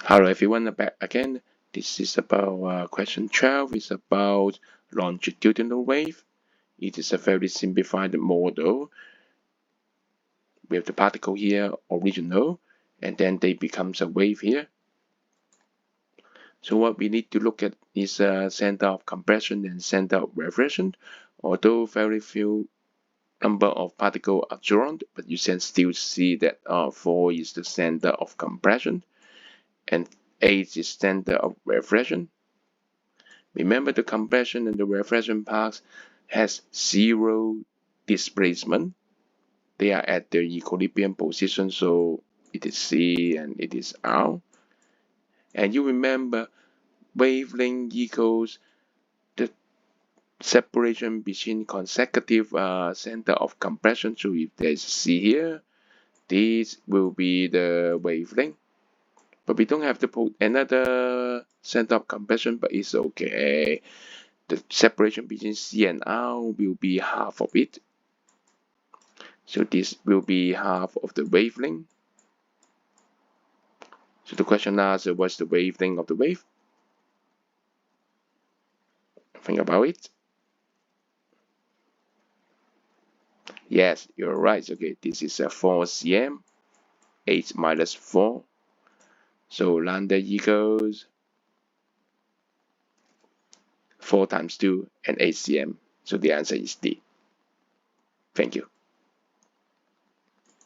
Hello everyone, back again. This is about question 12. It's about longitudinal wave. It is a very simplified model with the particle here original, and then they becomes a wave here. So what we need to look at is center of compression and center of reflection. Although very few number of particles are drawn, but you can still see that 4 is the center of compression and 8 is center of reflection. Remember, the compression and the reflection path has zero displacement. They are at their equilibrium position, so it is C and it is R. And you remember, wavelength equals the separation between consecutive center of compression. So if there's C here, this will be the wavelength. But we don't have to put another center of compression, but it's okay. The separation between C and R will be half of it. So this will be half of the wavelength. So the question asks, what's the wavelength of the wave? Think about it. Yes, you're right. Okay, this is a 4 cm, 8 minus 4. So lambda equals 4 times 2 and 8 cm. So the answer is D. Thank you.